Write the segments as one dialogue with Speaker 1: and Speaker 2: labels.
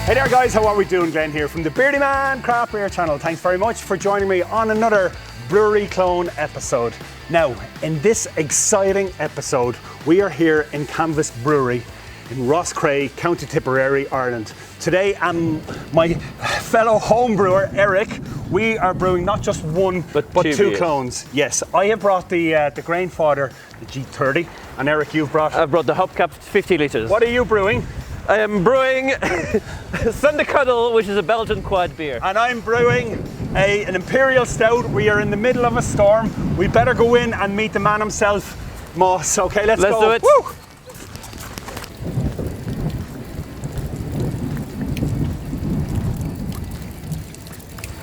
Speaker 1: Hey there guys, how are we doing? Glenn here from the Beardyman Craft Beer channel. Thanks very much for joining me on another brewery clone episode. Now, in this exciting episode, we are here in Canvas Brewery in Rosscray, County Tipperary, Ireland. Today, my fellow home brewer, Eric, we are brewing not just one, but two clones. Yes, I have brought the Grainfather, the G30, and Eric, you've brought...
Speaker 2: I've brought the HopCat 50 litres.
Speaker 1: What are you brewing?
Speaker 2: I am brewing Untitled, which is a Belgian Quad beer.
Speaker 1: And I'm brewing an Imperial Stout. We are in the middle of a storm. We better go in and meet the man himself, Moss. Okay, let's go.
Speaker 2: Let's do it.
Speaker 1: Woo!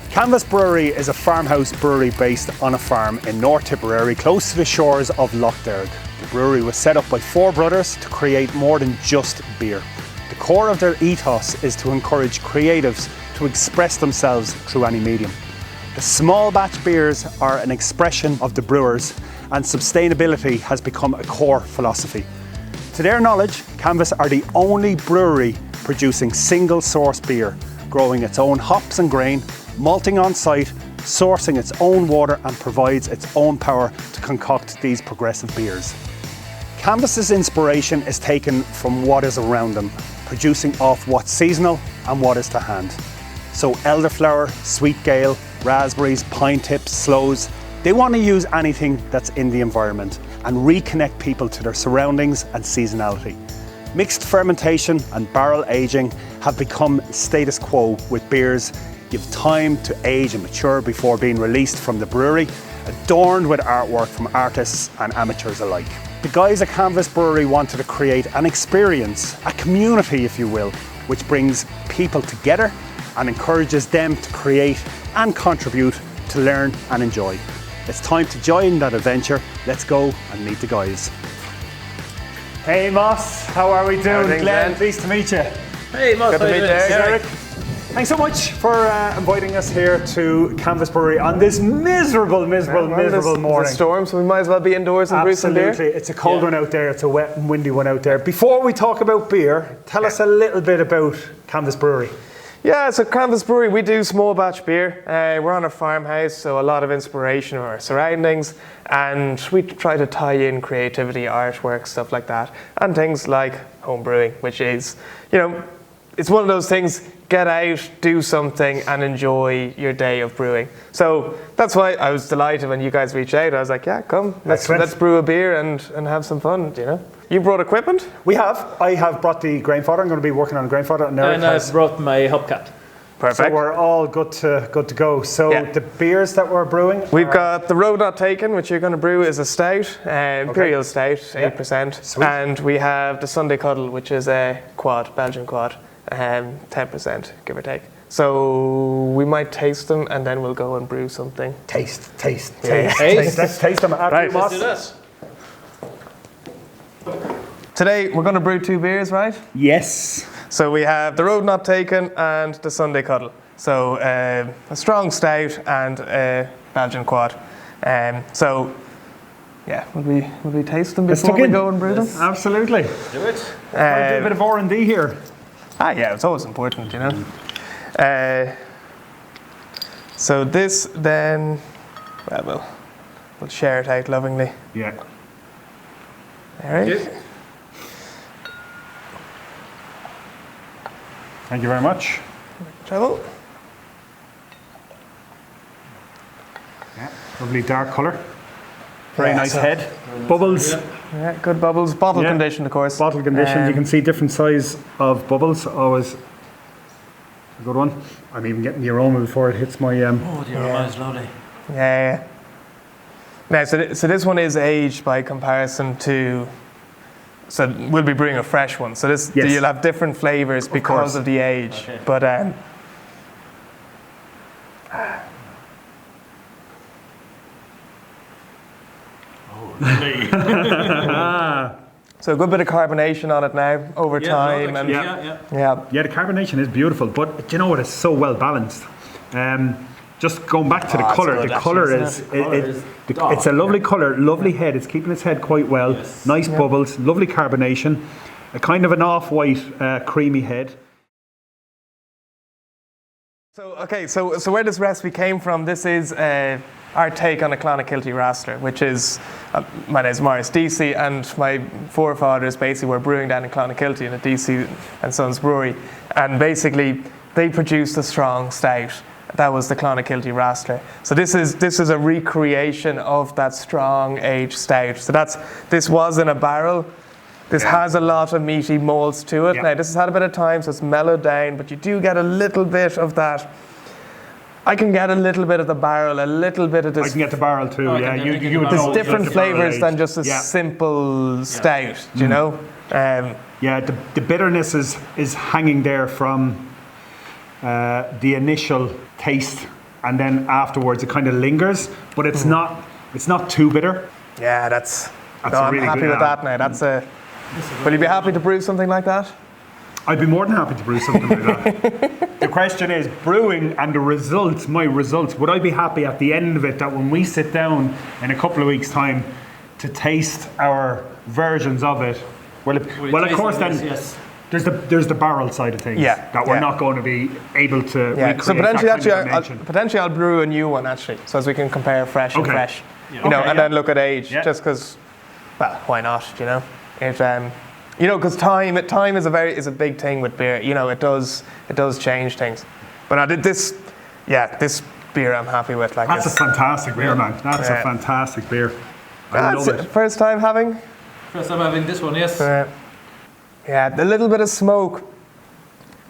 Speaker 1: Canvas Brewery is a farmhouse brewery based on a farm in North Tipperary, close to the shores of Lough Derg. The brewery was set up by four brothers to create more than just beer. The core of their ethos is to encourage creatives to express themselves through any medium. The small batch beers are an expression of the brewers, and sustainability has become a core philosophy. To their knowledge, Canvas are the only brewery producing single source beer, growing its own hops and grain, malting on site, sourcing its own water, and provides its own power to concoct these progressive beers. Canvas's inspiration is taken from what is around them, producing off what's seasonal and what is to hand. So elderflower, sweet gale, raspberries, pine tips, sloes, they want to use anything that's in the environment and reconnect people to their surroundings and seasonality. Mixed fermentation and barrel aging have become status quo, with beers give time to age and mature before being released from the brewery, adorned with artwork from artists and amateurs alike. The guys at Canvas Brewery wanted to create an experience, a community if you will, which brings people together and encourages them to create and contribute, to learn and enjoy. It's time to join that adventure. Let's go and meet the guys. Hey Moss, how are we doing? Glenn, pleased to meet you.
Speaker 2: Hey Moss,
Speaker 1: good to meet you, Eric.
Speaker 2: Eric.
Speaker 1: Thanks so much for inviting us here to Canvas Brewery on this miserable morning.
Speaker 3: It's a storm, so we might as well be indoors and brew some beer.
Speaker 1: Absolutely, it's a cold one out there, it's a wet and windy one out there. Before we talk about beer, tell us a little bit about Canvas Brewery.
Speaker 3: Yeah, so Canvas Brewery, we do small batch beer. We're on a farmhouse, so a lot of inspiration from our surroundings, and we try to tie in creativity, artwork, stuff like that, and things like home brewing, which is, you know, it's one of those things, get out, do something, and enjoy your day of brewing. So that's why I was delighted when you guys reached out. I was like, yeah, come, let's brew a beer and have some fun, you know. You brought equipment?
Speaker 1: I have brought the Grainfather. I'm going to be working on Grainfather.
Speaker 2: And I've brought my HopCat.
Speaker 3: Perfect.
Speaker 1: So we're all good to go. So yeah. The beers that we're brewing,
Speaker 3: we've got the Road Not Taken, which you're going to brew is a stout, Imperial Stout, 8%.
Speaker 1: Sweet.
Speaker 3: And we have the Sunday Cuddle, which is a quad, Belgian Quad, 10%, give or take. So we might taste them and then we'll go and brew something.
Speaker 1: Taste.
Speaker 3: Let's
Speaker 1: taste them.
Speaker 3: Right.
Speaker 2: Let's do this.
Speaker 3: Today we're going to brew two beers, right?
Speaker 1: Yes.
Speaker 3: So we have the Road Not Taken and the Sunday Cuddle. So a strong stout and a Belgian Quad. So yeah, will we taste them before we go and brew them?
Speaker 1: Absolutely.
Speaker 2: Do it.
Speaker 1: Do a bit of R&D here.
Speaker 3: Yeah, it's always important, you know. So this then, well, we'll share it out lovingly.
Speaker 1: Yeah.
Speaker 3: All right.
Speaker 1: Thank you very much.
Speaker 3: Travel.
Speaker 1: Yeah, lovely dark colour. Very nice head. Bubbles.
Speaker 3: Yeah, good bubbles. Bottle conditioned, of course.
Speaker 1: Bottle conditioned. You can see different size of bubbles. Always a good one. I'm even getting the aroma before it hits my...
Speaker 2: Oh, the aroma is lovely.
Speaker 3: Yeah. Now, so this one is aged by comparison to... So we'll be brewing a fresh one. So this you'll have different flavours because of the age. Okay. But so a good bit of carbonation on it now over time.
Speaker 2: And
Speaker 1: yeah, the carbonation is beautiful, but you know what? It's so well balanced. Just going back to the colour, the colour is it's a lovely colour, lovely head. It's keeping its head quite well. Yes. Nice bubbles, lovely carbonation, a kind of an off-white creamy head.
Speaker 3: So where this recipe came from, this is our take on a Clonakilty Rassler, which is, my name is Maurice DC, and my forefathers basically were brewing down in Clonakilty in a DC and Sons brewery, and basically they produced a strong stout. That was the Clonakilty Rassler. So this is a recreation of that strong aged stout. So this was in a barrel. This has a lot of meaty malts to it. Now, this has had a bit of time, so it's mellowed down, but you do get a little bit of that. I can get a little bit of the barrel, a little bit of this.
Speaker 1: I can get the barrel too, You would
Speaker 3: there's
Speaker 1: know
Speaker 3: different flavours than just a
Speaker 1: Yeah.
Speaker 3: simple stout, do you know?
Speaker 1: The bitterness is hanging there from the initial taste, and then afterwards it kind of lingers, but it's not too bitter.
Speaker 3: Yeah, that's
Speaker 1: a really
Speaker 3: I'm happy
Speaker 1: good
Speaker 3: with that now. Will you be happy to brew something like that?
Speaker 1: I'd be more than happy to brew something like that. The question is, brewing and the results, my results, would I be happy at the end of it that when we sit down in a couple of weeks' time to taste our versions of it, well of course then there's the barrel side of things that we're not going to be able to recreate.
Speaker 3: So potentially I'll brew a new one actually, so as we can compare fresh and fresh, and then look at age, just because, well, why not, you know? Because time is a big thing with beer. You know, it does change things. But I did this beer I'm happy with.
Speaker 1: That's a fantastic beer, man. That's a fantastic beer. I love it.
Speaker 3: First time having
Speaker 2: this one, yes.
Speaker 3: The little bit of smoke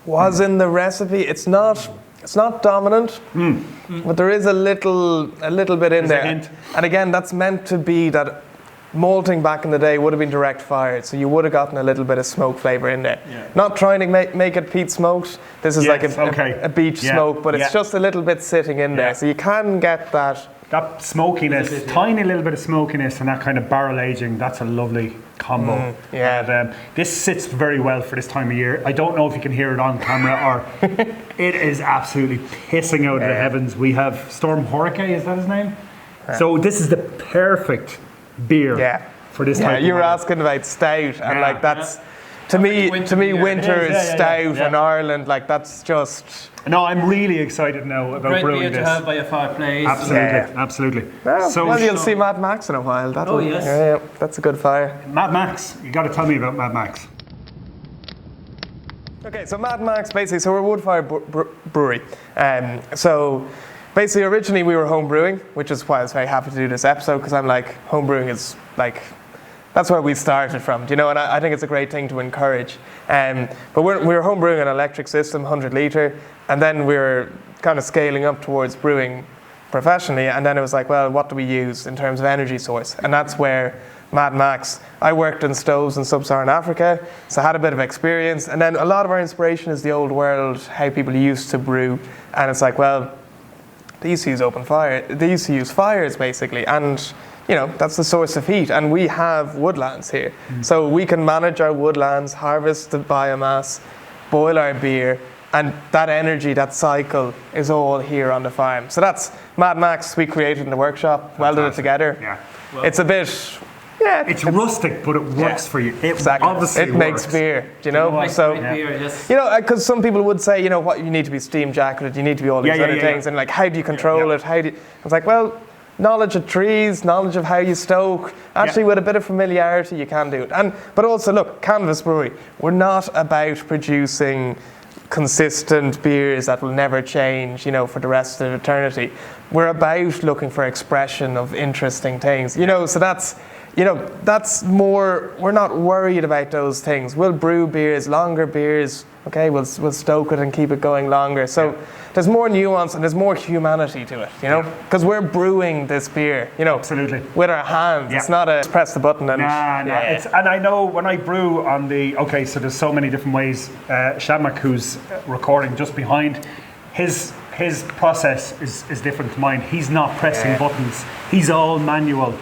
Speaker 3: was in the recipe. It's not dominant, but there is a little bit in there. And again, that's meant to be that. Malting back in the day would have been direct fired, so you would have gotten a little bit of smoke flavour in there. Not trying to make it peat smoked. This is like a beach smoke, but it's just a little bit sitting in there, so you can get that
Speaker 1: smokiness, tiny little bit of smokiness, and that kind of barrel aging. That's a lovely combo. And, this sits very well for this time of year. I don't know if you can hear it on camera, or it is absolutely pissing out of the heavens. We have Storm Hurricane, is that his name? So this is the perfect beer for this type of
Speaker 3: you were
Speaker 1: weather.
Speaker 3: asking about stout, and that's to me winter is stout in Ireland. Like, that's just.
Speaker 1: No, I'm really excited now about brewing this.
Speaker 2: Great beer to have by a fireplace.
Speaker 1: Absolutely.
Speaker 3: Well, you'll see Mad Max in a while. That's a good fire.
Speaker 1: Mad Max, you got to tell me about Mad Max.
Speaker 3: Okay, so Mad Max, basically, so we're a wood-fire brewery. So basically, originally we were home brewing, which is why I was very happy to do this episode, because I'm like, home brewing is like, that's where we started from, you know, and I think it's a great thing to encourage. But we were home brewing an electric system, 100 litre, and then we were kind of scaling up towards brewing professionally, and then it was like, well, what do we use in terms of energy source? And that's where Mad Max, I worked in stoves in sub-Saharan Africa, so I had a bit of experience, and then a lot of our inspiration is the old world, how people used to brew, and it's like, well, they used to use open fire. They used to use fires, basically, and that's the source of heat. And we have woodlands here, so we can manage our woodlands, harvest the biomass, boil our beer, and that energy, that cycle, is all here on the farm. So that's Mad Max. We created in the workshop, welded it together. It's a bit.
Speaker 1: It's rustic, but it works for you. Obviously
Speaker 3: it makes beer, you know. Because some people would say, what, you need to be steam jacketed, you need to be all these other things, and like, how do you control it? It's like, well, knowledge of trees, knowledge of how you stoke. Actually, with a bit of familiarity, you can do it. But also, look, Canvas Brewery. We're not about producing consistent beers that will never change, for the rest of eternity. We're about looking for expression of interesting things, So that's more, we're not worried about those things. We'll brew beers, longer beers, okay, we'll stoke it and keep it going longer. So there's more nuance and there's more humanity to it, because we're brewing this beer,
Speaker 1: Absolutely.
Speaker 3: with our hands. It's not a press the button and...
Speaker 1: And I know when I brew on so there's so many different ways. Shamak, who's recording just behind, his process is different to mine. He's not pressing buttons. He's all manual.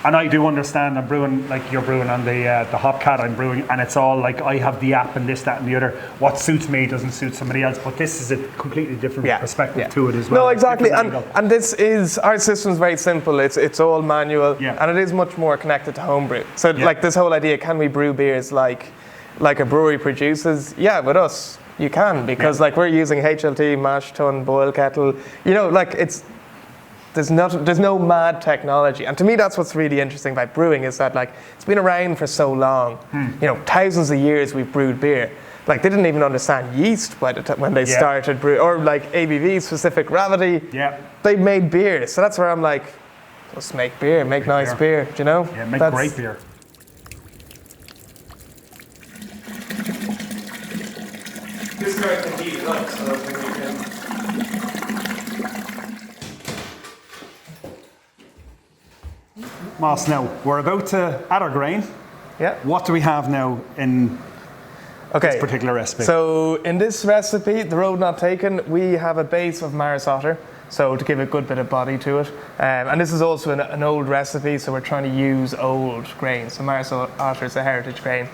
Speaker 1: And I do understand. I'm brewing like you're brewing on the HopCat. I'm brewing, and it's all like I have the app and this, that, and the other. What suits me doesn't suit somebody else. But this is a completely different perspective to it as well.
Speaker 3: No, exactly. And this is, our system's very simple. It's all manual, and it is much more connected to homebrew. So like this whole idea, can we brew beers like a brewery produces? Yeah, with us. you can, because like we're using HLT, mash tun, boil kettle. You know, like there's no mad technology, and to me that's what's really interesting about brewing is that like it's been around for so long. You know, thousands of years we've brewed beer. Like they didn't even understand yeast by the time when they started brew, or like ABV, specific gravity.
Speaker 1: Yeah.
Speaker 3: They made beer, so that's where I'm like, let's make beer, make nice beer. Do you know?
Speaker 1: Yeah, make great beer.
Speaker 3: This guy can heat it up, so I don't think we can.
Speaker 1: Moss, now we're about to add our grain.
Speaker 3: Yeah.
Speaker 1: What do we have now in
Speaker 3: Okay.
Speaker 1: this particular recipe?
Speaker 3: So in this recipe, the road not taken, we have a base of Maris otter, so to give a good bit of body to it. And this is also an old recipe, so we're trying to use old grain. So Maris otter is a heritage grain.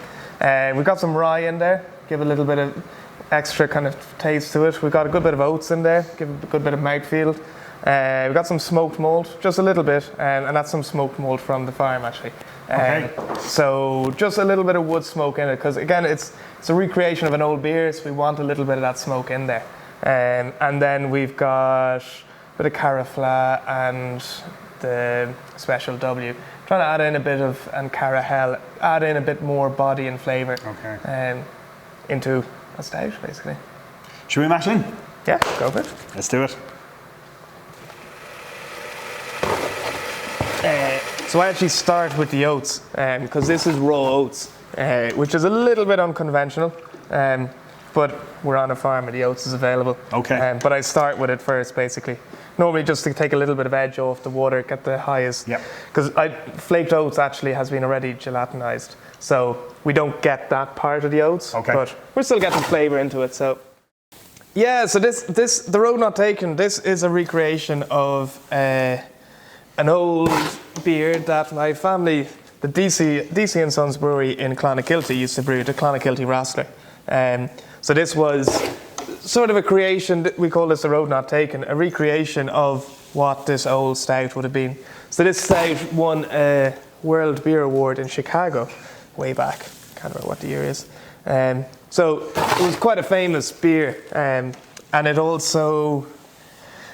Speaker 3: We've got some rye in there, give a little bit of extra kind of taste to it. We've got a good bit of oats in there, give a good bit of mouthfeel. We've got some smoked malt, just a little bit, and that's some smoked malt from the farm actually.
Speaker 1: Okay.
Speaker 3: So just a little bit of wood smoke in it, because again, it's a recreation of an old beer, so we want a little bit of that smoke in there. And then we've got a bit of Carafla and the Special W. Trying to add in a bit of, and Carahel, add in a bit more body and flavour into a stout, basically.
Speaker 1: Should we mash in?
Speaker 3: Yeah, go for it.
Speaker 1: Let's do it.
Speaker 3: So I actually start with the oats, because this is raw oats, which is a little bit unconventional, but we're on a farm and the oats is available.
Speaker 1: Okay.
Speaker 3: But I start with it first, basically. Normally just to take a little bit of edge off the water, get the highest.
Speaker 1: Yep.
Speaker 3: Because flaked oats actually has been already gelatinized, so we don't get that part of the oats, but we're still getting flavour into it. So yeah, so the road not taken, this is a recreation of an old beer that my family, the DC and Sons Brewery in Clonakilty, used to brew, the Clonakilty Raspberry. So this was sort of a creation, we call this the road not taken, a recreation of what this old stout would have been. So this stout won a World Beer Award in Chicago way back. Can't remember what the year is. So it was quite a famous beer, and it also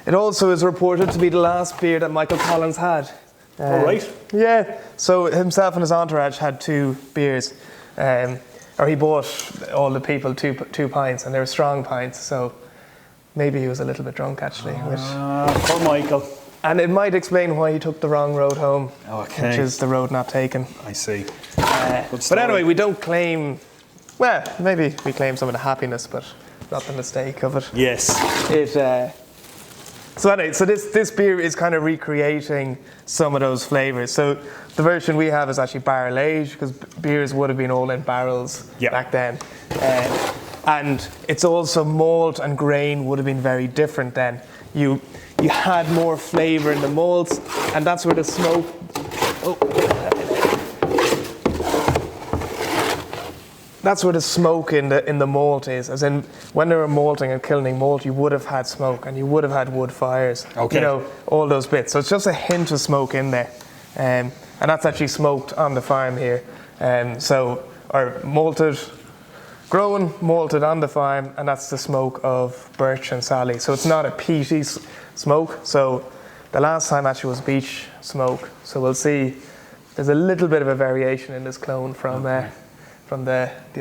Speaker 3: is reported to be the last beer that Michael Collins had.
Speaker 1: All right.
Speaker 3: Yeah. So himself and his entourage had 2 beers, or he bought all the people two pints, and they were strong pints. So maybe he was a little bit drunk actually.
Speaker 1: Poor Michael.
Speaker 3: And it might explain why he took the wrong road home,
Speaker 1: Okay.
Speaker 3: which is the road not taken.
Speaker 1: I see.
Speaker 3: But anyway, we don't claim. Well, maybe we claim some of the happiness, but not the mistake of it.
Speaker 1: Yes.
Speaker 3: So anyway, so this beer is kind of recreating some of those flavors. So the version we have is actually barrel aged, because beers would have been all in barrels back then. And it's also malt and grain would have been very different then. You had more flavor in the malts, and that's where the smoke. That's where the smoke in the malt is, as in when they were malting and kilning malt, you would have had smoke and you would have had wood fires.
Speaker 1: Okay.
Speaker 3: You know, all those bits. So it's just a hint of smoke in there, and that's actually smoked on the farm here. Or grown malted on the farm, and that's the smoke of birch and sally. So it's not a peaty smoke. So the last time actually was beech smoke. So we'll see. There's a little bit of a variation in this clone from the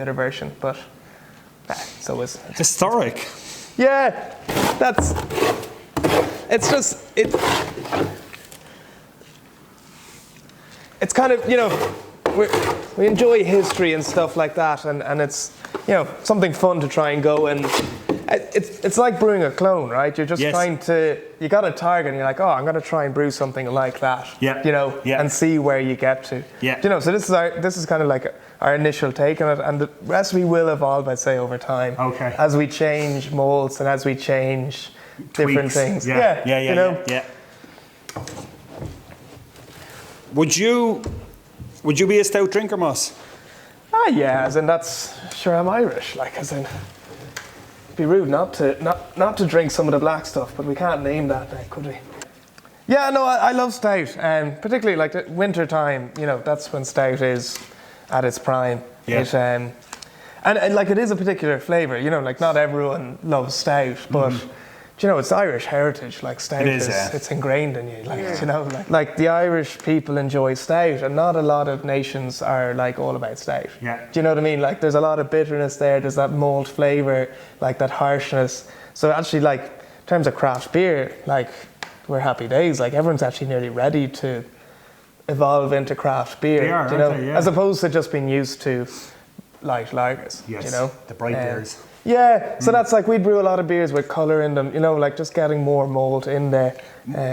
Speaker 3: other version, but so is
Speaker 1: Historic.
Speaker 3: yeah. It's kind of, you know, we enjoy history and stuff like that, and it's, you know, something fun to try and go and. It's like brewing a clone, right? You're just trying to, you got a target and you're like, oh, I'm going to try and brew something like that, you know, and see where you get to.
Speaker 1: Yeah.
Speaker 3: You know, so this is kind of like our initial take on it, and the recipe will evolve, I'd say, over time.
Speaker 1: Okay.
Speaker 3: As we change malts and as we change different things.
Speaker 1: Yeah. Would you be a stout drinker, Moss?
Speaker 3: Yeah, as in that's, sure, I'm Irish, like, as in, be rude not to drink some of the black stuff, but we can't name that now, could we? Yeah, no, I love stout, and particularly like the winter time. You know, that's when stout is at its prime.
Speaker 1: Yeah.
Speaker 3: And And like it is a particular flavour, you know, like not everyone loves stout, but do you know, it's Irish heritage, like stout it's ingrained in you, like, you know, like the Irish people enjoy stout and not a lot of nations are like all about stout.
Speaker 1: Yeah.
Speaker 3: Do you know what I mean? Like there's a lot of bitterness there, there's that malt flavour, like that harshness. So actually like in terms of craft beer, like we're happy days, like everyone's actually nearly ready to evolve into craft beer,
Speaker 1: They are,
Speaker 3: you know,
Speaker 1: aren't they? Yeah.
Speaker 3: as opposed to just being used to light lagers,
Speaker 1: Yes,
Speaker 3: you know?
Speaker 1: the bright beers.
Speaker 3: Yeah, so that's like, we'd brew a lot of beers with colour in them, you know, like just getting more malt in there.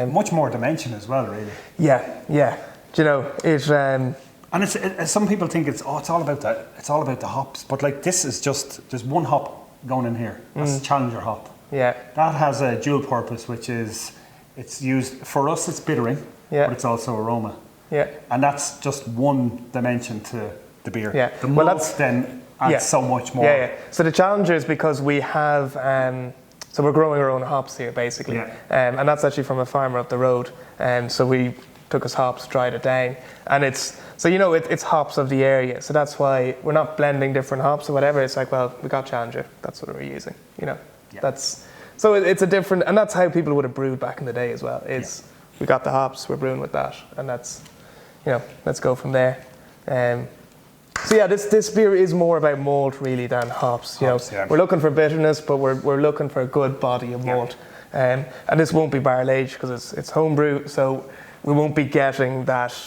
Speaker 1: Much more dimension as well, really.
Speaker 3: Yeah. Do you know,
Speaker 1: And some people think it's all about the hops, but like this is just, there's one hop going in here. That's Challenger hop.
Speaker 3: yeah,
Speaker 1: That has a dual purpose, which is, it's used, for us it's bittering,
Speaker 3: Yeah.
Speaker 1: but it's also aroma.
Speaker 3: yeah.
Speaker 1: And that's just one dimension to the beer.
Speaker 3: Yeah.
Speaker 1: The
Speaker 3: Well,
Speaker 1: malt
Speaker 3: that's-
Speaker 1: then adds so much more.
Speaker 3: Yeah. So the Challenger is because we have, so we're growing our own hops here basically.
Speaker 1: Yeah.
Speaker 3: And that's actually from a farmer up the road. So we took his hops, dried it down. And it's, so you know, it's hops of the area. So that's why we're not blending different hops or whatever. It's like, well, we got Challenger, that's what we're using, you know.
Speaker 1: Yeah.
Speaker 3: So it's a different, and that's how people would have brewed back in the day as well, is we got the hops, we're brewing with that. And that's, you know, let's go from there. So yeah, this beer is more about malt really than hops. You know,
Speaker 1: yeah.
Speaker 3: we're looking for bitterness, but we're looking for a good body of malt. And this won't be barrel aged because it's homebrew, so we won't be getting that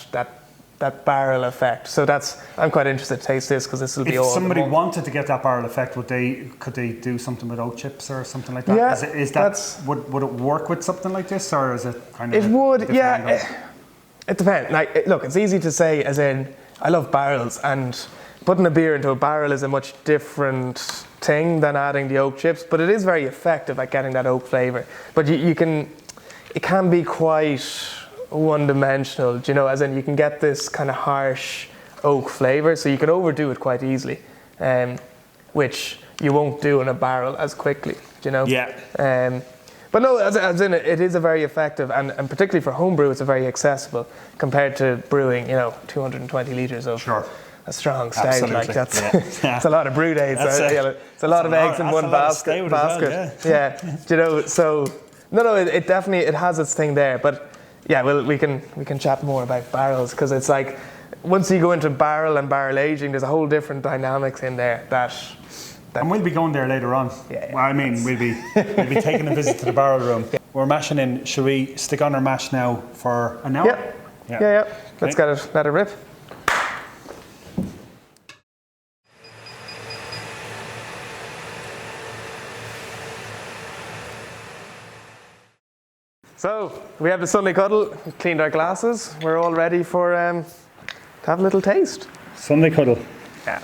Speaker 3: barrel effect. So I'm quite interested to taste this because this will be all.
Speaker 1: If somebody wanted to get that barrel effect, could they do something with oak chips or something like that?
Speaker 3: Yeah,
Speaker 1: would it work with something like this, or is it kind of?
Speaker 3: It would, yeah. It depends. Like, look, it's easy to say, as in, I love barrels, and putting a beer into a barrel is a much different thing than adding the oak chips, but it is very effective at getting that oak flavour. But it can be quite one-dimensional, you know, as in you can get this kind of harsh oak flavour, so you can overdo it quite easily, which you won't do in a barrel as quickly, you know?
Speaker 1: Yeah.
Speaker 3: But no, as in it is a very effective, and particularly for homebrew, it's a very accessible compared to brewing, you know, 220 litres of a strong stout.
Speaker 1: Absolutely.
Speaker 3: Like that's
Speaker 1: Yeah.
Speaker 3: it's a lot of brew days. It's a lot of eggs in one basket.
Speaker 1: Well,
Speaker 3: yeah. Do you know? So no, it definitely has its thing there. But yeah, well, we can chat more about barrels because it's like once you go into barrel and barrel aging, there's a whole different dynamics in there that.
Speaker 1: And we'll be going there later on.
Speaker 3: Yeah,
Speaker 1: well, I mean, we'll be taking a visit to the barrel room. Yeah. We're mashing in. Should we stick on our mash now for an hour?
Speaker 3: Yeah.
Speaker 1: Okay.
Speaker 3: Let's let it rip. So we have the Sunday cuddle. We cleaned our glasses. We're all ready for to have a little taste.
Speaker 1: Sunday cuddle.
Speaker 3: Yeah.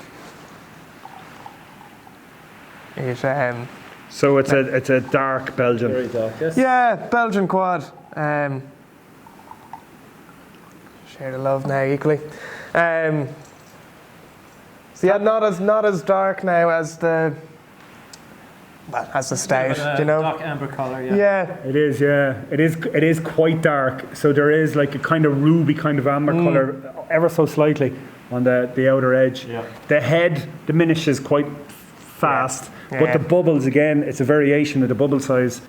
Speaker 1: So it's a dark Belgian.
Speaker 2: Very dark, yes.
Speaker 3: Yeah, Belgian Quad. Share the love now equally. So yeah, not as dark now as the stout, you know.
Speaker 2: Dark amber colour, yeah.
Speaker 3: Yeah.
Speaker 1: It is, yeah. It is quite dark. So there is like a kind of ruby kind of amber colour, ever so slightly on the outer edge.
Speaker 2: Yeah.
Speaker 1: The head diminishes quite fast,
Speaker 3: Yeah.
Speaker 1: but the bubbles again, it's a variation of the bubble size.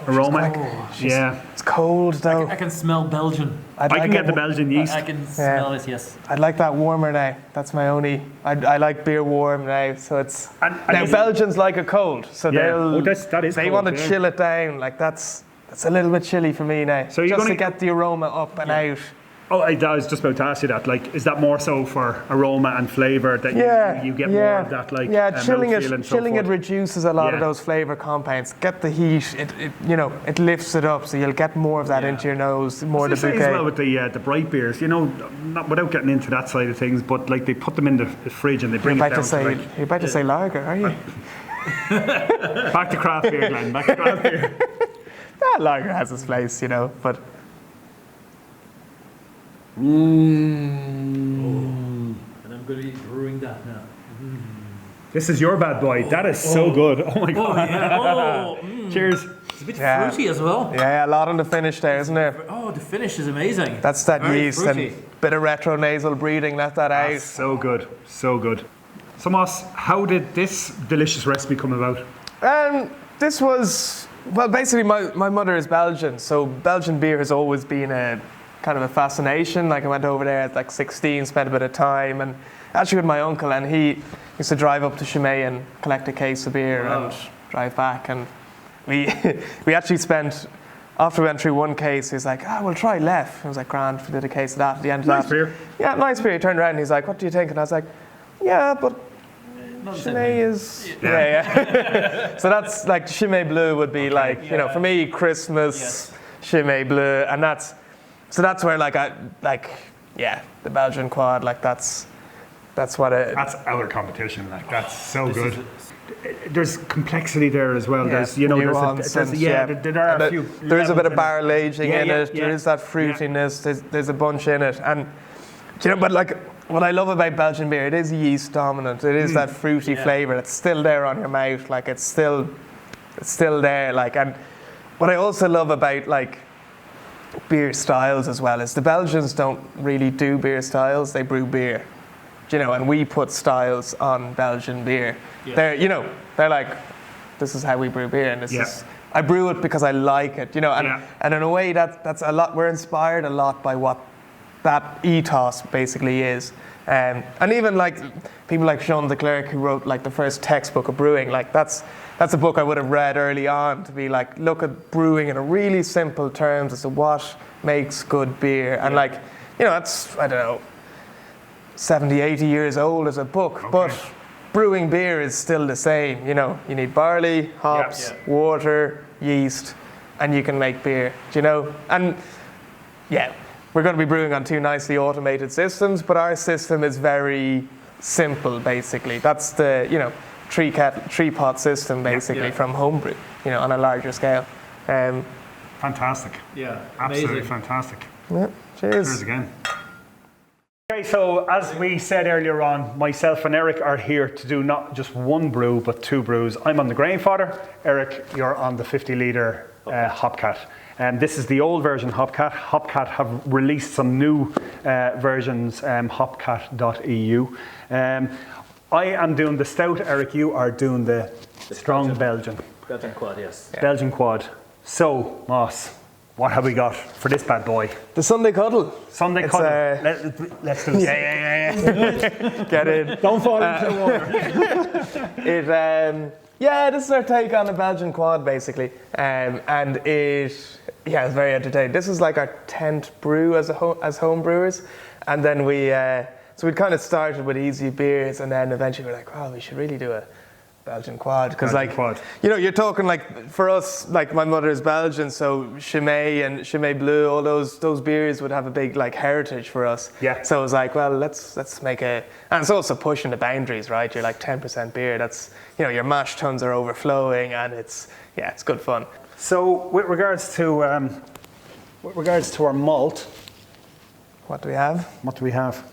Speaker 1: Aroma, yeah.
Speaker 3: It's cold though.
Speaker 2: I can smell Belgian.
Speaker 1: I can get the Belgian yeast.
Speaker 2: I can smell it, yes.
Speaker 3: I'd like that warmer now. That's my only. I like beer warm now, so it's. Now Belgians like it cold, so
Speaker 1: that is
Speaker 3: they
Speaker 1: cold,
Speaker 3: want to chill it down. Like that's a little bit chilly for me now.
Speaker 1: So you're
Speaker 3: just
Speaker 1: gonna
Speaker 3: to get the aroma up and out.
Speaker 1: Oh, I was just about to ask you that. Like, is that more so for aroma and flavour that you get more of that? Like,
Speaker 3: chilling
Speaker 1: mouthfeel and so
Speaker 3: it
Speaker 1: forth?
Speaker 3: reduces a lot of those flavour compounds. Get the heat. It lifts it up, so you'll get more of that into your nose, more of the bouquet.
Speaker 1: As well with the bright beers, you know, not without getting into that side of things, but like they put them in the fridge and they bring it down
Speaker 3: You're about to say lager, are you?
Speaker 1: Back to craft beer, Glenn. Back to craft beer.
Speaker 3: That lager has its place, you know, but.
Speaker 2: And I'm going to be brewing that now.
Speaker 1: This is your bad boy. That is so good. Oh my god.
Speaker 2: Yeah.
Speaker 1: Cheers.
Speaker 2: It's a bit fruity as well.
Speaker 3: Yeah, a lot on the finish there, isn't there?
Speaker 2: Oh Oh, the finish is amazing.
Speaker 3: That's that
Speaker 2: Very
Speaker 3: yeast
Speaker 2: fruity.
Speaker 3: and bit of retronasal breathing, let that out.
Speaker 1: So good, so good. So Moss, how did this delicious recipe come about?
Speaker 3: This was, well, basically my mother is Belgian, so Belgian beer has always been a kind of a fascination. Like I went over there at like 16, spent a bit of time, and actually with my uncle, and he used to drive up to Chimay and collect a case of beer and drive back, and we actually spent, after we went through one case, he was like, we'll try lough. I was like, grand, we did a case of that at the end of
Speaker 1: Nice
Speaker 3: that.
Speaker 1: beer.
Speaker 3: Yeah, nice beer. He turned around and he's like, what do you think? And I was like, yeah, but Chimay is... Yeah. So that's like, Chimay Bleu would be like, you know, for me, Christmas, Chimay Bleu, and that's where the Belgian Quad, like that's what it...
Speaker 1: That's our competition, like that's so good. There's complexity there as well. There's, you know, there are a few.
Speaker 3: There is a bit of barrel aging in it.
Speaker 1: Yeah.
Speaker 3: There is that fruitiness. There's a bunch in it, and you know, but like what I love about Belgian beer, it is yeast dominant. It is that fruity flavour. It's still there on your mouth. Like it's still there. Like, and what I also love about like beer styles as well is the Belgians don't really do beer styles. They brew beer. You know, and we put styles on Belgian beer. Yeah. They're like, this is how we brew beer, and this is, I brew it because I like it, you know, and in a way that's a lot, we're inspired a lot by what that ethos basically is. And even like people like Jean de Klerk, who wrote like the first textbook of brewing, like that's a book I would have read early on to be like, look at brewing in a really simple terms as to what makes good beer. And like, you know, that's, I don't know, 70, 80 years old as a book, but brewing beer is still the same. You know, you need barley, hops, water, yeast, and you can make beer, you know? And we're going to be brewing on 2 nicely automated systems, but our system is very simple, basically. That's the, you know, three pot system, basically, from homebrew, you know, on a larger scale.
Speaker 1: Fantastic.
Speaker 2: Yeah,
Speaker 1: absolutely
Speaker 2: amazing.
Speaker 1: Fantastic.
Speaker 3: Yeah, cheers.
Speaker 1: Cheers again. Okay, so as we said earlier on, myself and Eric are here to do not just one brew, but 2 brews. I'm on the Grainfather. Eric, you're on the 50-litre HopCat. And this is the old version HopCat. HopCat have released some new versions, hopcat.eu. I am doing the stout. Eric, you are doing the strong Belgian.
Speaker 2: Belgian Quad, yes.
Speaker 1: Belgian Quad. So, Moss, what have we got for this bad boy?
Speaker 3: The Sunday Cuddle.
Speaker 1: Sunday Cuddle. Let's do this. Yeah.
Speaker 3: Get in.
Speaker 1: Don't fall into the water.
Speaker 3: This is our take on a Belgian Quad, basically. And it's very entertaining. This is like our 10th brew as home brewers. And then so we'd kind of started with easy beers, and then eventually we're like, wow, we should really do a Belgian Quad, because you know, you're talking like, for us, like my mother is Belgian, so Chimay and Chimay Bleu, all those beers would have a big like heritage for us.
Speaker 1: Yeah.
Speaker 3: So it was like, well, let's make and it's also pushing the boundaries, right? You're like 10% beer. That's, you know, your mash tuns are overflowing, and it's good fun.
Speaker 1: So with regards to our malt,
Speaker 3: what do we have?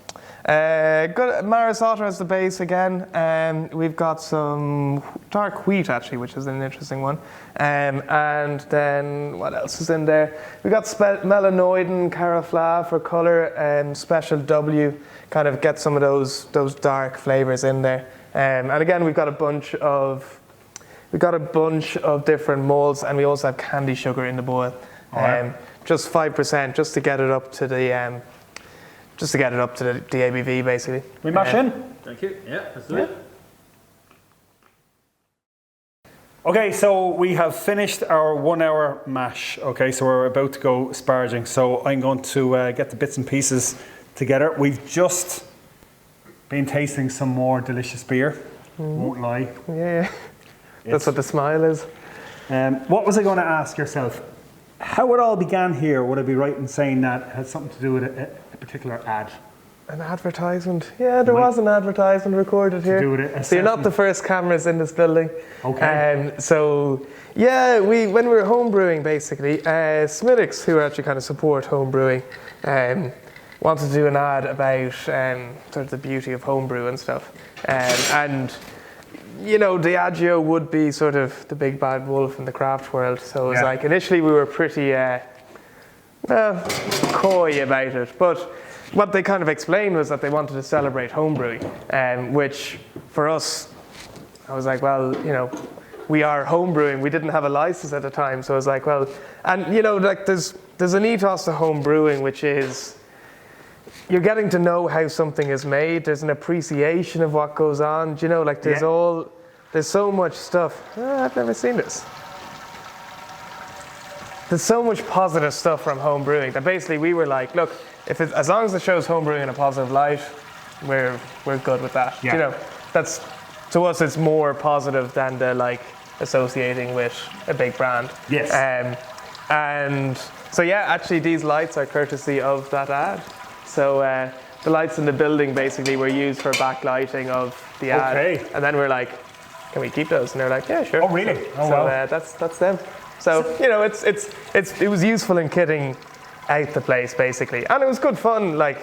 Speaker 3: Good Maris Otter as the base again. We've got some dark wheat actually, which is an interesting one. And then what else is in there? We got melanoidin, carafla for colour, and special W, kind of get some of those dark flavours in there. And again, we've got a bunch of different malts, and we also have candy sugar in the boil. Just 5%, just to get it up to the ABV, basically.
Speaker 1: We mash in?
Speaker 2: Thank you. Yeah, let's do it.
Speaker 1: Okay, so we have finished our 1 hour mash. Okay, so we're about to go sparging. So I'm going to get the bits and pieces together. We've just been tasting some more delicious beer. Won't lie.
Speaker 3: Yeah. That's what the smile is.
Speaker 1: What was I going to ask yourself? How it all began here, would I be right in saying that it had something to do with a particular ad?
Speaker 3: An advertisement? Yeah, there was an advertisement recorded here.
Speaker 1: Do with
Speaker 3: So you're not the first cameras in this building.
Speaker 1: Okay.
Speaker 3: When we were home brewing, basically, Smittix, who actually kind of support home brewing, wanted to do an ad about sort of the beauty of homebrew and stuff. And you know, Diageo would be sort of the big bad wolf in the craft world. So it was like, initially we were pretty coy about it. But what they kind of explained was that they wanted to celebrate homebrewing, which for us, I was like, well, you know, we are homebrewing. We didn't have a license at the time, so I was like, well, and you know, like there's an ethos to homebrewing, which is you're getting to know how something is made. There's an appreciation of what goes on. Do you know, like there's so much stuff. I've never seen this. There's so much positive stuff from home brewing that basically we were like, look, as long as it shows home brewing in a positive light, we're good with that.
Speaker 1: Yeah.
Speaker 3: You know, that's, to us, it's more positive than the like associating with a big brand.
Speaker 1: Yes.
Speaker 3: And so yeah, actually these lights are courtesy of that ad. So the lights in the building basically were used for backlighting of the ad. Okay. And then we're like, can we keep those? And they're like, yeah, sure.
Speaker 1: Oh really?
Speaker 3: So
Speaker 1: wow.
Speaker 3: That's them. So you know, it was useful in kitting out the place basically, and it was good fun like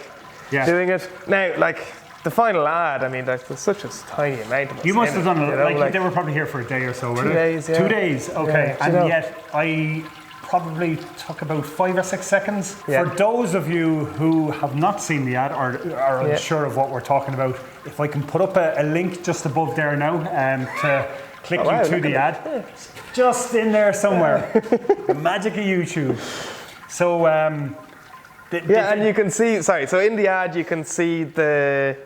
Speaker 3: doing it. Now like the final ad, I mean, there's such a tiny amount of us.
Speaker 1: You must have done it,
Speaker 3: like
Speaker 1: they were probably here for a day or so, were they?
Speaker 3: 2 days, yeah.
Speaker 1: 2 days, okay.
Speaker 3: Yeah,
Speaker 1: and yet I probably took about 5 or 6 seconds.
Speaker 3: Yeah.
Speaker 1: For those of you who have not seen the ad or are unsure of what we're talking about, if I can put up a link just above there now to click you to the ad. Yeah. Just in there somewhere. The magic of YouTube. So,
Speaker 3: and you can see, so in the ad you can see the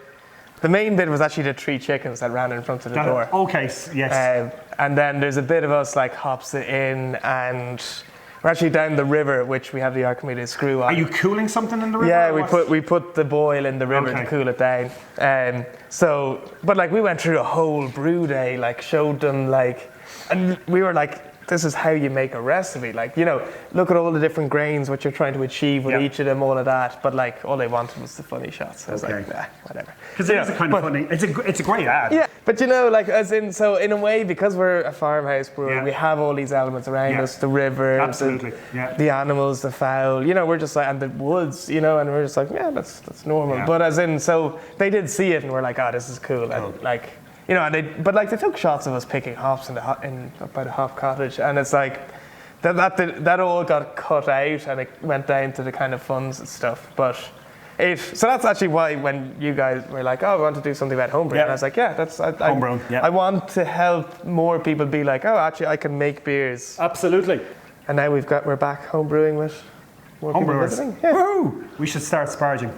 Speaker 3: main bit was actually the 3 chickens that ran in front of the door.
Speaker 1: Okay, yes.
Speaker 3: And then there's a bit of us like hops it in, and we're actually down the river, which we have the Archimedes screw on.
Speaker 1: Are you cooling something in the river?
Speaker 3: Yeah, we put the boil in the river to cool it down. But like we went through a whole brew day, like showed them like, and we were like, this is how you make a recipe. Like, you know, look at all the different grains, what you're trying to achieve with each of them, all of that. But like, all they wanted was the funny shots. I was like, nah, whatever.
Speaker 1: Because it's kind of funny. It's a great ad.
Speaker 3: Yeah, but you know, like, so in a way, because we're a farmhouse brewery, we have all these elements around us: the river, the animals, the fowl. You know, we're just like, and the woods. You know, and we're just like, yeah, that's normal. Yeah. But so they did see it and we're like, oh, this is cool. And like, you know, they took shots of us picking hops up by the hop cottage, and it's like that all got cut out and it went down to the kind of funds and stuff. But so that's actually why when you guys were like, oh, we want to do something about homebrew, and I was like, yeah, that's homegrown. I want to help more people be like, oh, actually, I can make beers.
Speaker 1: Absolutely.
Speaker 3: And now we're back homebrewing with more people visiting. Yeah.
Speaker 1: Woo! We should start sparging.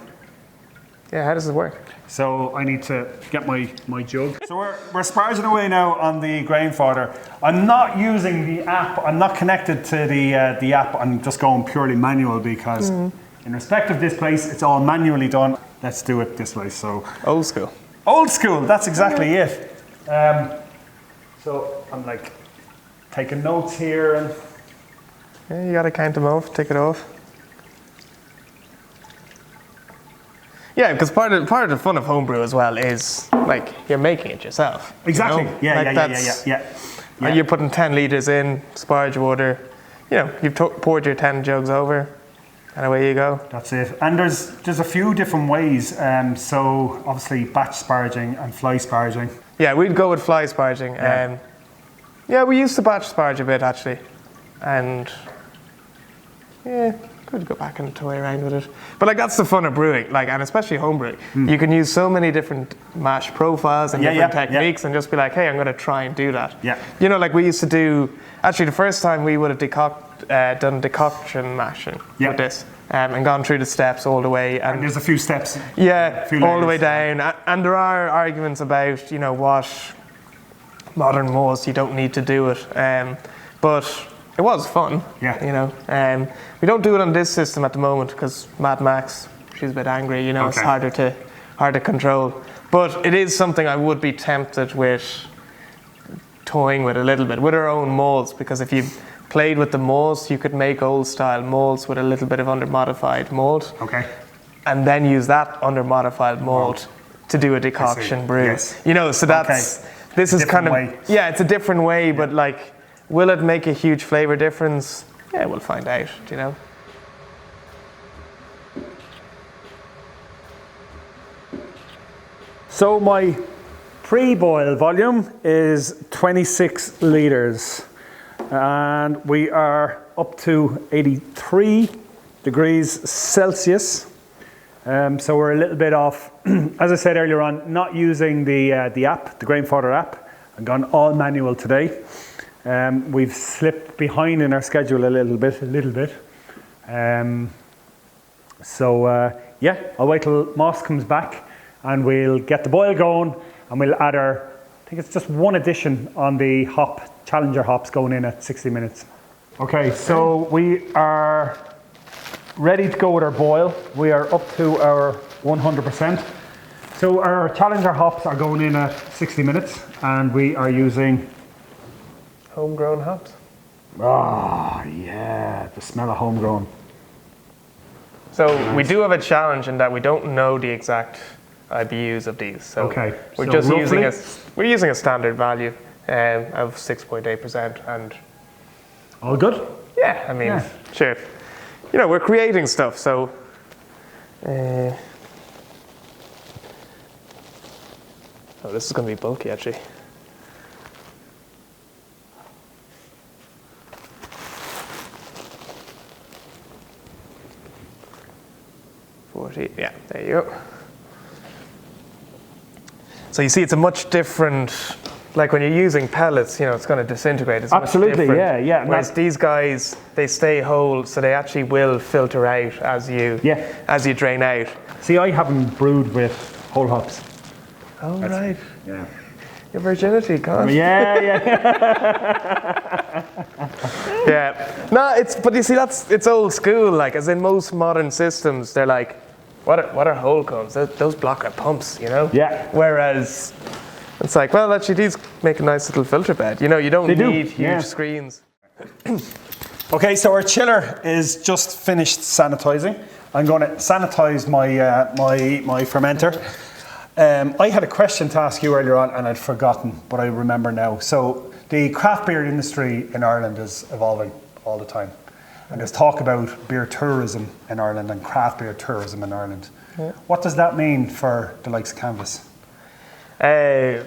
Speaker 3: Yeah, how does it work?
Speaker 1: So I need to get my jug. So we're sparging away now on the Grainfather. I'm not using the app. I'm not connected to the app. I'm just going purely manual because in respect of this place, it's all manually done. Let's do it this way. So
Speaker 3: old school.
Speaker 1: Old school. That's exactly it. So I'm like taking notes here and.
Speaker 3: Yeah, you got to count them off. Take it off. Yeah, because part of the fun of homebrew as well is like you're making it yourself.
Speaker 1: Exactly.
Speaker 3: You know? Yeah. You're putting 10 litres in, sparge water. You know, you've poured your 10 jugs over, and away you go.
Speaker 1: That's it. And there's a few different ways. So obviously batch sparging and fly sparging.
Speaker 3: Yeah, we'd go with fly sparging. Yeah, we used to batch sparge a bit actually, and yeah. Could go back and toy around with it, but like that's the fun of brewing, like, and especially home brewing. You can use so many different mash profiles and different techniques, and just be like, hey, I'm going to try and do that. Yeah, you know, like we used to do. Actually, the first time we would have done decoction mashing with this, and gone through the steps all the way. And
Speaker 1: there's a few steps.
Speaker 3: Yeah, all the way down, and there are arguments about what modern malts you don't need to do it, but. It was fun, you know. We don't do it on this system at the moment because Mad Max, she's a bit angry, you know. It's hard to control. But it is something I would be tempted with toying with a little bit, with our own molds, because if you played with the molds, you could make old style molds with a little bit of under-modified mold. Okay. And then use that under-modified mold to do a decoction brew. Yes. You know, so this is kind of, it's a different way, but like, will it make a huge flavour difference? Yeah, we'll find out, you know.
Speaker 1: So my pre-boil volume is 26 litres and we are up to 83 degrees Celsius. So we're a little bit off. As I said earlier on, not using the app, the Grainfather app. I've gone all manual today. We've slipped behind in our schedule a little bit. Yeah, I'll wait till Moss comes back and we'll get the boil going and we'll add I think it's just one addition on the Challenger hops going in at 60 minutes. Okay, so we are ready to go with our boil. We are up to our 100%. So our Challenger hops are going in at 60 minutes and we are using
Speaker 3: Homegrown hops.
Speaker 1: Oh yeah, the smell of homegrown.
Speaker 3: So we do have a challenge in that we don't know the exact IBUs of these. So
Speaker 1: okay,
Speaker 3: we're
Speaker 1: so
Speaker 3: just
Speaker 1: roughly?
Speaker 3: using a standard value of 6.8% and
Speaker 1: all good?
Speaker 3: yeah, I mean, sure. You know, we're creating stuff, so oh, this is going to be bulky actually. Yeah, there you go. So you see, it's a much different. Like when you're using pellets, you know, it's going to disintegrate. It's
Speaker 1: absolutely,
Speaker 3: much
Speaker 1: yeah.
Speaker 3: Whereas these guys, they stay whole, so they actually will filter out as you drain out.
Speaker 1: See, I haven't brewed with whole hops.
Speaker 3: Oh right.
Speaker 1: Yeah.
Speaker 3: Your virginity, God.
Speaker 1: Yeah.
Speaker 3: Yeah. No, but you see, it's old school. Like, as in most modern systems, they're like, what are whole cones? Those block our pumps, you know.
Speaker 1: Yeah.
Speaker 3: Whereas it's like, well, actually, these make a nice little filter bed. You know, you don't need huge screens.
Speaker 1: Okay, so our chiller is just finished sanitizing. I'm going to sanitize my fermenter. I had a question to ask you earlier on and I'd forgotten, but I remember now. So the craft beer industry in Ireland is evolving all the time. And there's talk about beer tourism in Ireland and craft beer tourism in Ireland. Yeah. What does that mean for the likes of Canvas?
Speaker 3: Beer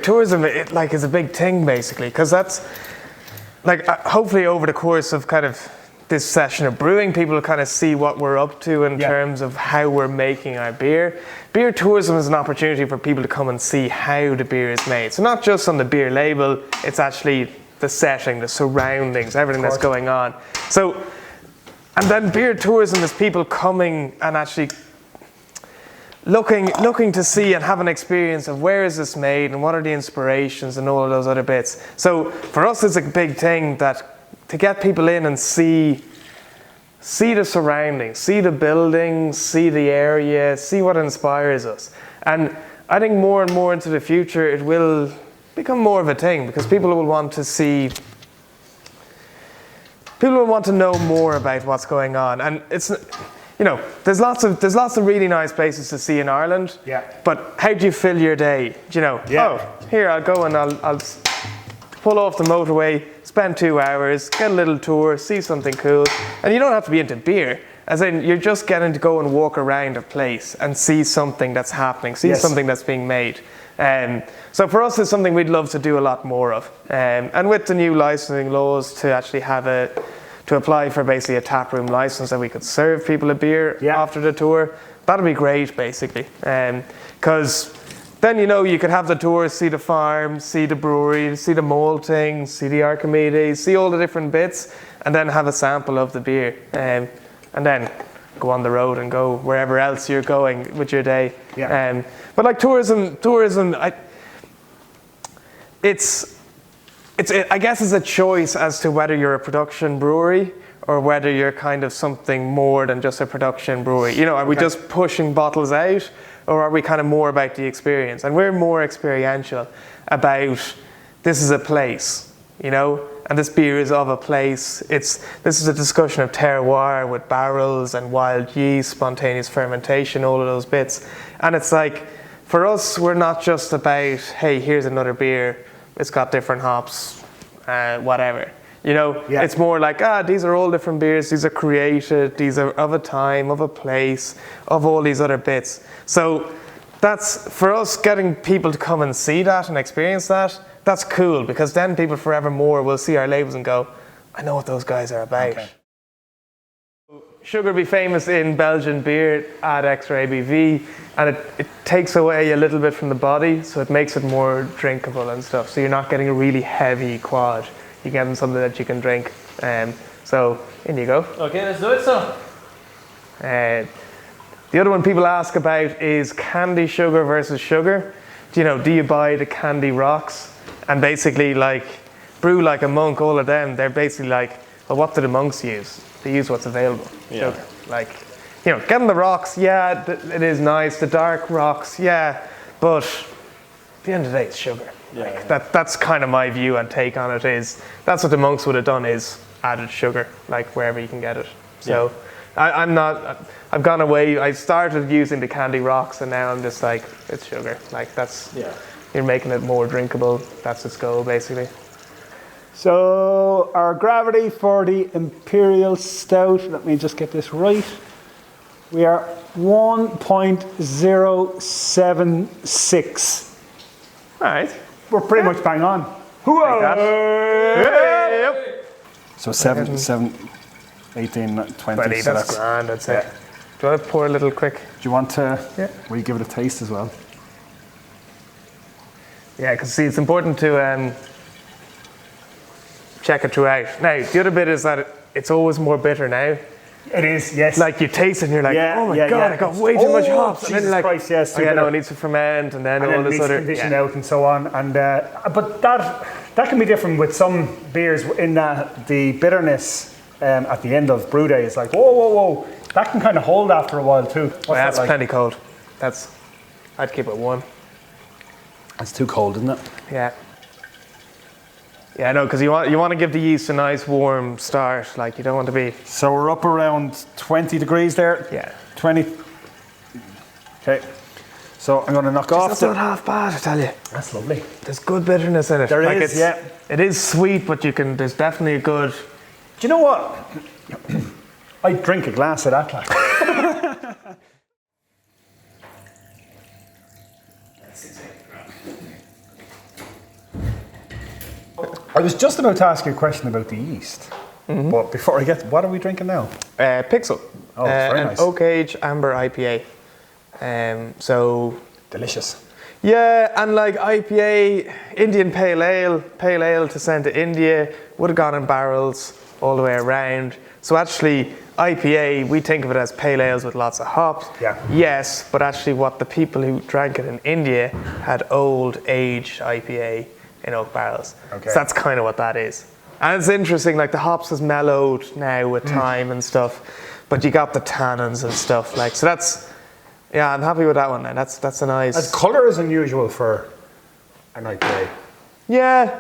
Speaker 3: tourism, is a big thing basically, because that's like hopefully over the course of kind of this session of brewing, people will kind of see what we're up to in terms of how we're making our beer. Beer tourism is an opportunity for people to come and see how the beer is made. So not just on the beer label, it's actually the setting, the surroundings, everything that's going on. So, and then beer tourism is people coming and actually looking to see and have an experience of where is this made and what are the inspirations and all of those other bits. So for us, it's a big thing that to get people in and see the surroundings, see the buildings, see the area, see what inspires us. And I think more and more into the future, it will become more of a thing because people will want to know more about what's going on. And it's, you know, there's lots of really nice places to see in Ireland.
Speaker 1: Yeah.
Speaker 3: But how do you fill your day? Do you know? Yeah. Oh, here I'll go and I'll pull off the motorway, spend 2 hours, get a little tour, see something cool. And you don't have to be into beer. As in, you're just getting to go and walk around a place and see something that's happening, see something that's being made. So for us, it's something we'd love to do a lot more of. And with the new licensing laws to actually to apply for basically a taproom license that we could serve people a beer after the tour, that'd be great, basically. Because then, you know, you could have the tour, see the farm, see the brewery, see the malting, see the Archimedes, see all the different bits, and then have a sample of the beer. And then go on the road and go wherever else you're going with your day. Yeah. But like tourism, I guess it's a choice as to whether you're a production brewery or whether you're kind of something more than just a production brewery. You know, are we just pushing bottles out, or are we kind of more about the experience? And we're more experiential about this is a place, you know, and this beer is of a place. This is a discussion of terroir with barrels and wild yeast, spontaneous fermentation, all of those bits. And it's like, for us, we're not just about, hey, here's another beer, it's got different hops, whatever. You know, it's more like, these are all different beers, these are created, these are of a time, of a place, of all these other bits. So that's, for us, getting people to come and see that and experience that, that's cool, because then people forevermore will see our labels and go, I know what those guys are about. Okay. sugar be famous in Belgian beer, add extra ABV, and it takes away a little bit from the body, so it makes it more drinkable and stuff. So you're not getting a really heavy quad. You're getting something that you can drink. So in you go.
Speaker 2: Okay, let's do it, so.
Speaker 3: The other one people ask about is candy sugar versus sugar. Do you buy the candy rocks and basically like brew like a monk? All of them, they're basically like, well, what do the monks use? They use what's available.
Speaker 2: Yeah.
Speaker 3: Sugar. Like, getting the rocks, yeah, it is nice. The dark rocks, yeah, but at the end of the day, it's sugar.
Speaker 2: Yeah.
Speaker 3: Like, that's kind of my view and take on it. Is that's what the monks would have done, is added sugar, like wherever you can get it. So I've gone away. I started using the candy rocks, and now I'm just like, it's sugar. Like you're making it more drinkable. That's its goal, basically.
Speaker 1: So our gravity for the Imperial Stout, let me just get this right. We are 1.076.
Speaker 3: All right.
Speaker 1: We're pretty much bang on.
Speaker 3: Like that. Yep.
Speaker 1: So 7, 18, 20.
Speaker 3: 20,
Speaker 1: so
Speaker 3: that's grand, I'd say.
Speaker 1: Yeah.
Speaker 3: Do you want to pour a little quick?
Speaker 1: Do you want to?
Speaker 3: Yeah.
Speaker 1: Will you give it a taste as well?
Speaker 3: Yeah, because see, it's important to check it throughout. Now, the other bit is that it's always more bitter now.
Speaker 1: It is, yes.
Speaker 3: Like you taste it and you're like, oh my God, I got way too much hops. And
Speaker 1: Jesus
Speaker 3: then like,
Speaker 1: Christ, yes.
Speaker 3: oh yeah, no, it needs to ferment and then all this other.
Speaker 1: Condition out and so on. And but that can be different with some beers in that the bitterness at the end of brew day is like, whoa. That can kind of hold after a while too.
Speaker 3: Well, that's like? Plenty cold. I'd keep it warm.
Speaker 1: It's too cold, isn't it?
Speaker 3: Yeah. Yeah, no, because you want to give the yeast a nice warm start. Like you don't want to be.
Speaker 1: So we're up around 20 degrees there.
Speaker 3: Yeah.
Speaker 1: 20. Okay. So I'm going to knock off.
Speaker 3: That's not half bad, I tell you.
Speaker 1: That's lovely.
Speaker 3: There's good bitterness in it.
Speaker 1: There is, yeah.
Speaker 3: It is sweet, but there's definitely a good.
Speaker 1: Do you know what? I'd drink a glass of that. Like. I was just about to ask you a question about the yeast, but before I get, what are we drinking now?
Speaker 3: Pixel.
Speaker 1: Oh, it's very
Speaker 3: an
Speaker 1: nice.
Speaker 3: Oak Age Amber IPA. So
Speaker 1: Delicious.
Speaker 3: yeah, and like IPA, Indian pale ale to send to India, would have gone in barrels all the way around. So actually, IPA, we think of it as pale ales with lots of hops.
Speaker 1: Yeah.
Speaker 3: Yes, but actually what the people who drank it in India had old aged IPA in oak barrels.
Speaker 1: Okay.
Speaker 3: So that's kind of what that is. And it's interesting, like the hops has mellowed now with time and stuff, but you got the tannins and stuff. Like, so that's, yeah, I'm happy with that one now. That's a nice.
Speaker 1: The colour is unusual for an IPA.
Speaker 3: Yeah.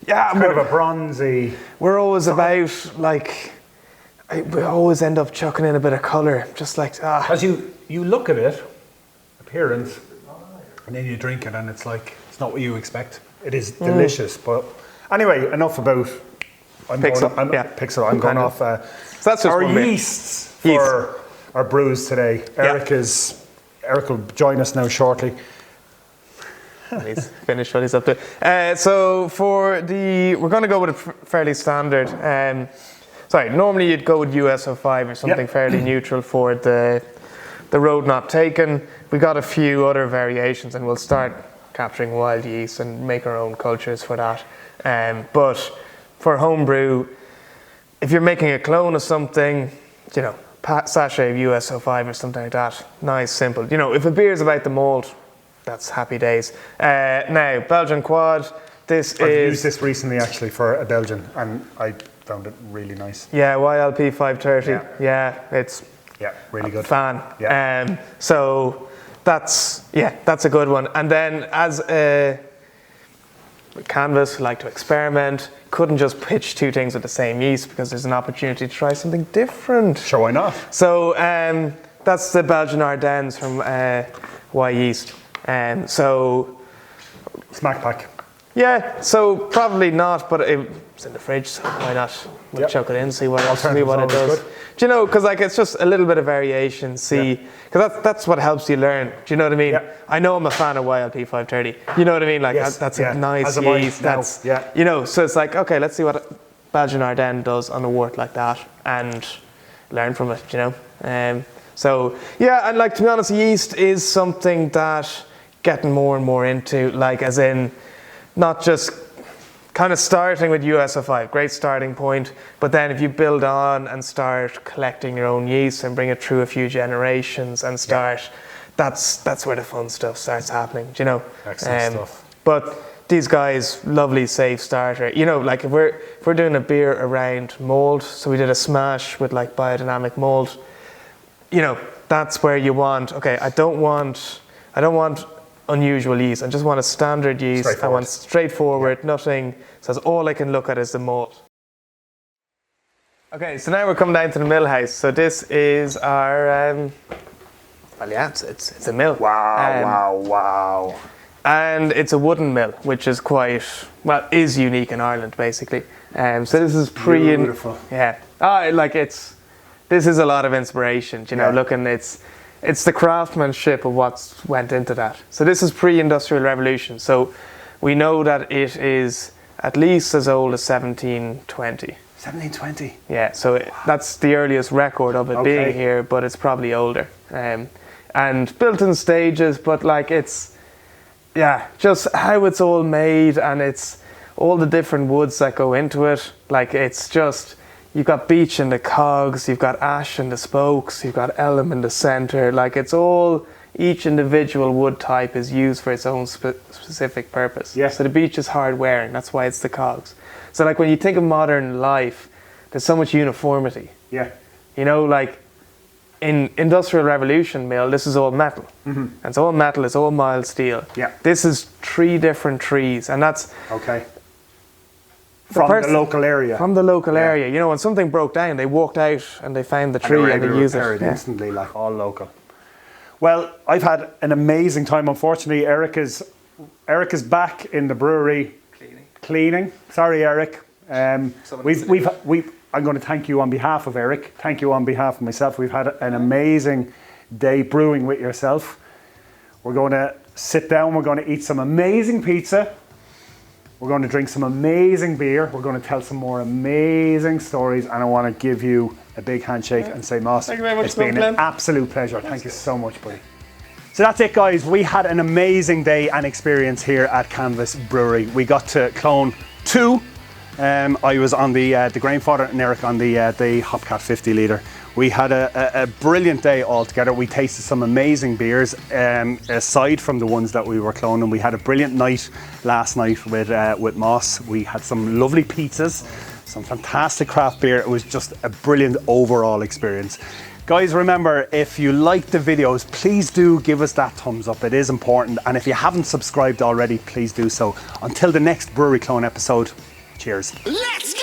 Speaker 3: Yeah.
Speaker 1: Kind of a bronzy.
Speaker 3: We're always about like, we always end up chucking in a bit of colour, just like
Speaker 1: As you look at it, appearance, and then you drink it, and it's like it's not what you expect. It is delicious, but anyway, enough about.
Speaker 3: Pixel.
Speaker 1: Pixel. I'm going off.
Speaker 3: So that's just
Speaker 1: our
Speaker 3: one bit.
Speaker 1: yeasts for our brews today. Eric will join us now shortly.
Speaker 3: He's finished what he's up to. So we're going to go with a fairly standard. Normally you'd go with US-05 or something fairly neutral for the road not taken. We got a few other variations, and we'll start capturing wild yeast and make our own cultures for that. But for homebrew, if you're making a clone of something, sachet of US-05 or something like that, nice, simple. If a beer is about the malt, that's happy days. Now, Belgian Quad, I've
Speaker 1: used this recently actually for a Belgian, and I found it really nice.
Speaker 3: Yeah, YLP 530. Yeah, it's
Speaker 1: really good.
Speaker 3: Fan.
Speaker 1: Yeah.
Speaker 3: So that's a good one. And then as a Canvas, like to experiment, couldn't just pitch two things with the same yeast because there's an opportunity to try something different.
Speaker 1: Sure, why not?
Speaker 3: So that's the Belgian Ardennes from Y Yeast. So
Speaker 1: Smack pack.
Speaker 3: yeah, so probably not, but it's in the fridge, so why not? We'll chuck it in, see what it does.
Speaker 1: Good.
Speaker 3: Do you know, because like it's just a little bit of variation, because that's what helps you learn. Do you know what I mean?
Speaker 1: Yeah.
Speaker 3: I know I'm a fan of YLP 530. You know what I mean? Like that's a nice yeast. So it's like, okay, let's see what Belgian Ardennes does on a wort like that, and learn from it, you know. So yeah, and like, to be honest, yeast is something that getting more and more into, like, as in not just kind of starting with USO5, great starting point, but then if you build on and start collecting your own yeast and bring it through a few generations and start, that's where the fun stuff starts happening, you know.
Speaker 1: Excellent stuff.
Speaker 3: But these guys, lovely, safe starter. You know, like if we're doing a beer around malt, so we did a smash with like biodynamic malt, you know, that's where you want, okay, I don't want unusual yeast. I just want a standard yeast. I want straightforward, nothing. So that's all I can look at is the malt. Okay, so now we're coming down to the mill house. So this is our, well, yeah, it's a mill.
Speaker 1: Wow.
Speaker 3: And it's a wooden mill, which is quite, well, is unique in Ireland, basically. So this is
Speaker 1: beautiful.
Speaker 3: Yeah. This is a lot of inspiration, you know, looking, it's the craftsmanship of what's went into that. So this is pre-industrial revolution. So we know that it is at least as old as 1720.
Speaker 1: 1720?
Speaker 3: Yeah, so that's the earliest record of it being here, but it's probably older. And built in stages, but like it's, yeah, just how it's all made, and it's all the different woods that go into it. Like it's just, you've got beech in the cogs, you've got ash in the spokes, you've got elm in the center. Like it's all, each individual wood type is used for its own specific purpose.
Speaker 1: Yeah.
Speaker 3: So the beech is hard wearing, that's why it's the cogs. So like when you think of modern life, there's so much uniformity.
Speaker 1: Yeah.
Speaker 3: You know, like in Industrial Revolution mill, this is all metal. Mm-hmm. And it's all metal, it's all mild steel.
Speaker 1: Yeah.
Speaker 3: This is 3 different trees, and that's...
Speaker 1: Okay. From the local area.
Speaker 3: From the local area. You know, when something broke down, they walked out and they found the tree and they used it.
Speaker 1: Instantly, like all local. Well, I've had an amazing time. Unfortunately, Eric is back in the brewery cleaning. Sorry, Eric. I'm going to thank you on behalf of Eric. Thank you on behalf of myself. We've had an amazing day brewing with yourself. We're going to sit down. We're going to eat some amazing pizza. We're going to drink some amazing beer. We're going to tell some more amazing stories, and I want to give you a big handshake and say, Moss,
Speaker 3: thank you very much,
Speaker 1: it's been an absolute pleasure. Thank you so much, buddy. So that's it, guys. We had an amazing day and experience here at Canvas Brewery. We got to clone 2. I was on the Grainfather and Eric on the HopCat 50 litre. We had a brilliant day all together. We tasted some amazing beers, aside from the ones that we were cloning. We had a brilliant night last night with Moss. We had some lovely pizzas, some fantastic craft beer. It was just a brilliant overall experience. Guys, remember, if you liked the videos, please do give us that thumbs up. It is important. And if you haven't subscribed already, please do so. Until the next Brewery Clone episode, cheers.
Speaker 4: Let's